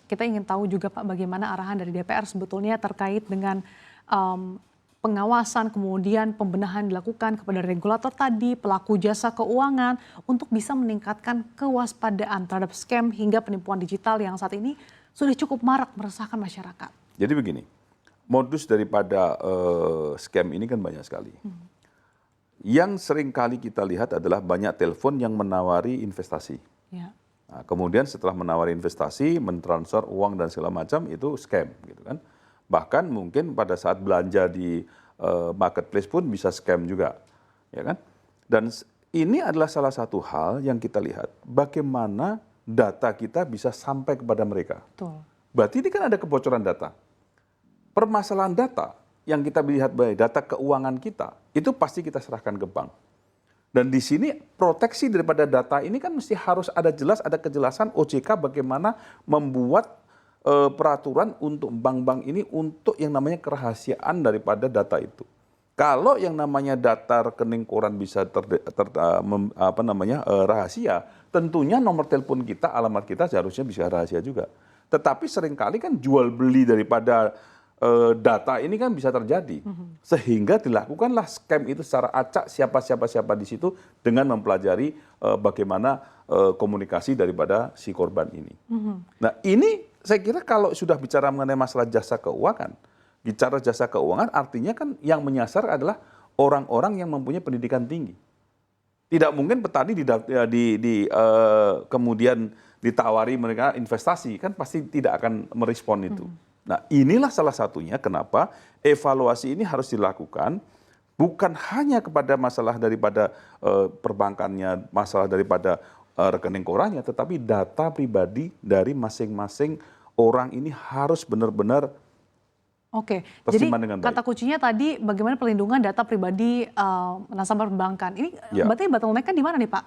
Kita ingin tahu juga Pak bagaimana arahan dari DPR sebetulnya terkait dengan pengawasan kemudian pembenahan dilakukan kepada regulator tadi, pelaku jasa keuangan untuk bisa meningkatkan kewaspadaan terhadap scam hingga penipuan digital yang saat ini sudah cukup marak meresahkan masyarakat. Jadi begini, modus daripada scam ini kan banyak sekali. Yang sering kali kita lihat adalah banyak telepon yang menawari investasi. Ya. Nah, kemudian setelah menawari investasi, mentransfer uang dan segala macam itu scam, gitu kan. Bahkan mungkin pada saat belanja di marketplace pun bisa scam juga, ya kan. Dan ini adalah salah satu hal yang kita lihat bagaimana data kita bisa sampai kepada mereka. Betul. Berarti ini kan ada kebocoran data. Permasalahan data yang kita lihat baik, data keuangan kita itu pasti kita serahkan ke bank. Dan di sini proteksi daripada data ini kan mesti harus ada jelas, ada kejelasan OJK bagaimana membuat peraturan untuk bank-bank ini untuk yang namanya kerahasiaan daripada data itu. Kalau yang namanya data rekening koran bisa rahasia, tentunya nomor telepon kita, alamat kita seharusnya bisa rahasia juga. Tetapi seringkali kan jual beli daripada data ini kan bisa terjadi, sehingga dilakukanlah scam itu secara acak siapa di situ dengan mempelajari bagaimana komunikasi daripada si korban ini. Nah ini saya kira kalau sudah bicara mengenai masalah jasa keuangan, bicara jasa keuangan artinya kan yang menyasar adalah orang-orang yang mempunyai pendidikan tinggi. Tidak mungkin petani kemudian ditawari mereka investasi, kan pasti tidak akan merespon itu. Nah inilah salah satunya kenapa evaluasi ini harus dilakukan bukan hanya kepada masalah daripada perbankannya, masalah daripada rekening korannya, tetapi data pribadi dari masing-masing orang ini harus benar-benar tersimpan dengan baik. Kata kuncinya tadi bagaimana pelindungan data pribadi nasabah perbankan. Ini berarti bottleneck-nya di mana nih Pak?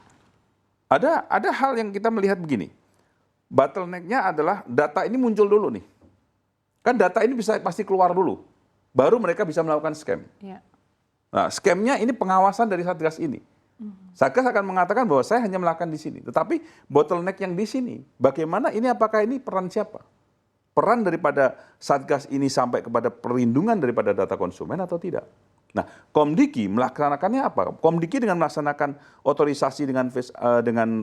Ada hal yang kita melihat begini, bottleneck-nya adalah data ini muncul dulu nih. Kan data ini pasti keluar dulu, baru mereka bisa melakukan scam. Ya. Nah, scamnya ini pengawasan dari Satgas ini. Satgas akan mengatakan bahwa saya hanya melakukan di sini, tetapi bottleneck yang di sini, bagaimana ini apakah ini peran siapa? Peran daripada Satgas ini sampai kepada perlindungan daripada data konsumen atau tidak? Nah, Komdiki melaksanakannya apa? Komdiki dengan melaksanakan otorisasi dengan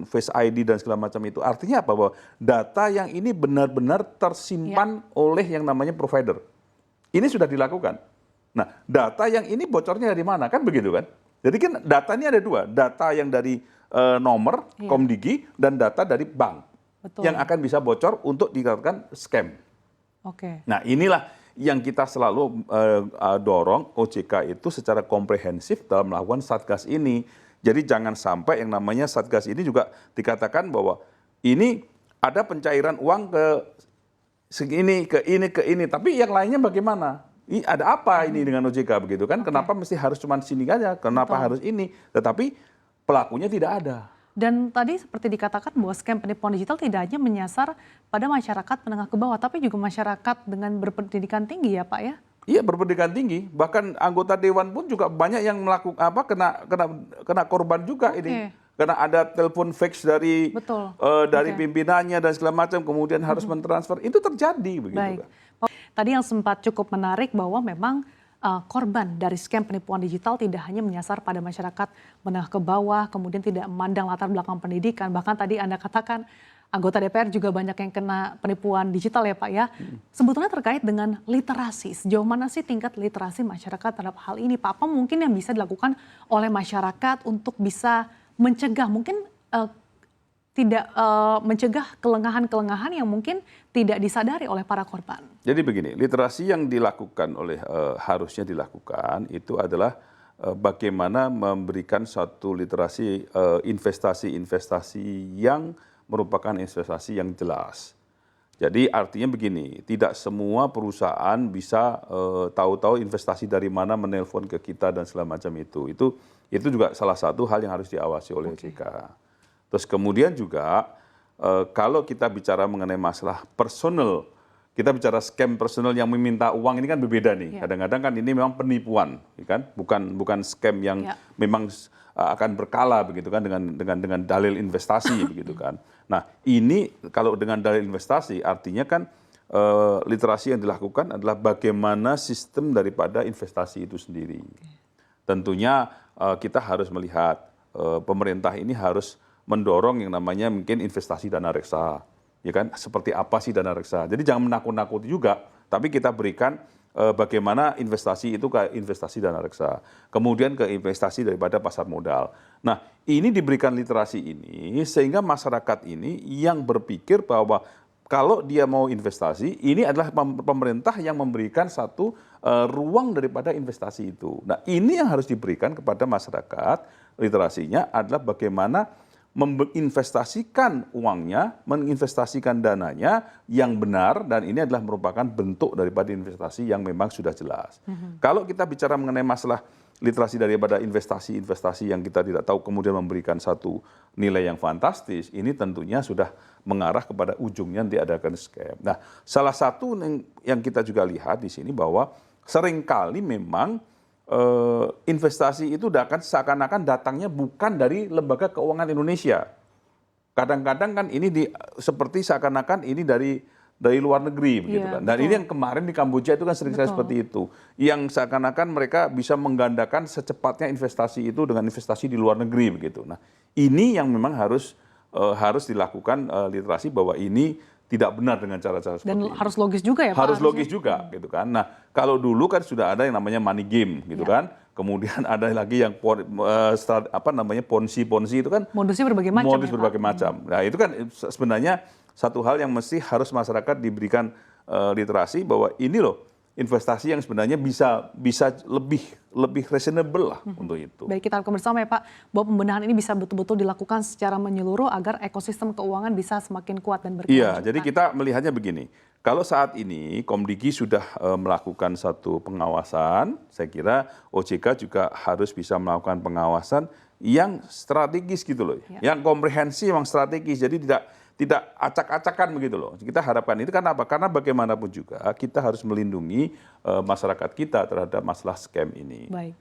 Face ID dan segala macam itu, artinya apa? Bahwa data yang ini benar-benar tersimpan oleh yang namanya provider. Ini sudah dilakukan. Nah, data yang ini bocornya dari mana? Kan begitu kan? Jadi kan data ini ada dua, data yang dari nomor Komdiki dan data dari bank. Betul. Yang akan bisa bocor untuk dikatakan scam. Nah, inilah yang kita selalu dorong OJK itu secara komprehensif dalam melakukan Satgas ini. Jadi jangan sampai yang namanya Satgas ini juga dikatakan bahwa ini ada pencairan uang ke segini, ke ini. Tapi yang lainnya bagaimana? Ini ada apa ini dengan OJK begitu kan? Kenapa mesti harus cuma sini aja? Kenapa harus ini? Tetapi pelakunya tidak ada. Dan tadi seperti dikatakan bahwa scam penipuan digital tidak hanya menyasar pada masyarakat menengah ke bawah, tapi juga masyarakat dengan berpendidikan tinggi ya Pak ya? Iya, berpendidikan tinggi. Bahkan anggota dewan pun juga banyak yang melakukan kena korban juga ini. Karena ada telepon fix dari pimpinannya dan segala macam, kemudian harus mentransfer. Itu terjadi begitu. Baik. Tadi yang sempat cukup menarik bahwa memang korban dari scam penipuan digital tidak hanya menyasar pada masyarakat menengah ke bawah, kemudian tidak memandang latar belakang pendidikan. Bahkan tadi Anda katakan anggota DPR juga banyak yang kena penipuan digital ya Pak ya. Sebetulnya terkait dengan literasi, sejauh mana sih tingkat literasi masyarakat terhadap hal ini Pak? Apa mungkin yang bisa dilakukan oleh masyarakat untuk bisa mencegah, mungkin tidak mencegah kelengahan-kelengahan yang mungkin tidak disadari oleh para korban. Jadi begini, literasi yang dilakukan oleh harusnya dilakukan itu adalah bagaimana memberikan satu literasi investasi-investasi yang merupakan investasi yang jelas. Jadi artinya begini, tidak semua perusahaan bisa tahu-tahu investasi dari mana menelpon ke kita dan segala macam itu. Itu juga salah satu hal yang harus diawasi oleh OJK. Terus kemudian juga kalau kita bicara mengenai masalah personal, kita bicara scam personal yang meminta uang ini kan berbeda nih. Kadang-kadang kan ini memang penipuan, kan? Bukan scam yang memang akan berkala begitu kan dengan dalil investasi begitu kan. Nah, ini kalau dengan dalil investasi artinya kan literasi yang dilakukan adalah bagaimana sistem daripada investasi itu sendiri. Tentunya kita harus melihat pemerintah ini harus mendorong yang namanya mungkin investasi dana reksa. Ya kan, seperti apa sih dana reksa? Jadi jangan menakut-nakuti juga, tapi kita berikan bagaimana investasi itu ke investasi dana reksa, kemudian ke investasi daripada pasar modal. Nah, ini diberikan literasi ini sehingga masyarakat ini yang berpikir bahwa kalau dia mau investasi, ini adalah pemerintah yang memberikan satu ruang daripada investasi itu. Nah, ini yang harus diberikan kepada masyarakat, literasinya adalah bagaimana menginvestasikan uangnya, menginvestasikan dananya yang benar, dan ini adalah merupakan bentuk daripada investasi yang memang sudah jelas. Kalau kita bicara mengenai masalah literasi daripada investasi-investasi yang kita tidak tahu kemudian memberikan satu nilai yang fantastis, ini tentunya sudah mengarah kepada ujungnya diadakan scam. Nah, salah satu yang kita juga lihat di sini bahwa seringkali memang investasi itu akan seakan-akan datangnya bukan dari lembaga keuangan Indonesia. Kadang-kadang kan ini seperti seakan-akan ini dari luar negeri begitu kan. Dan ini yang kemarin di Kamboja itu kan sering seperti itu. Yang seakan-akan mereka bisa menggandakan secepatnya investasi itu dengan investasi di luar negeri begitu. Nah, ini yang memang harus dilakukan literasi bahwa ini tidak benar dengan cara-cara seperti ini. Dan harus logis juga ya Pak? Harus logis juga gitu kan. Nah, kalau dulu kan sudah ada yang namanya money game gitu kan. Kemudian ada lagi yang ponzi itu kan Modusnya berbagai macam. Modus berbagai macam. Nah, itu kan sebenarnya satu hal yang mesti harus masyarakat diberikan literasi bahwa ini loh investasi yang sebenarnya bisa lebih reasonable lah untuk itu. Baik, kita lakukan bersama ya Pak, bahwa pembenahan ini bisa betul-betul dilakukan secara menyeluruh agar ekosistem keuangan bisa semakin kuat dan berkelanjutan. Iya, jadi kita melihatnya begini, kalau saat ini Komdigi sudah melakukan satu pengawasan, saya kira OJK juga harus bisa melakukan pengawasan yang strategis gitu loh, yang komprehensif, yang strategis, jadi tidak acak-acakan begitu loh. Kita harapkan itu karena apa? Karena bagaimanapun juga kita harus melindungi masyarakat kita terhadap masalah scam ini. Baik.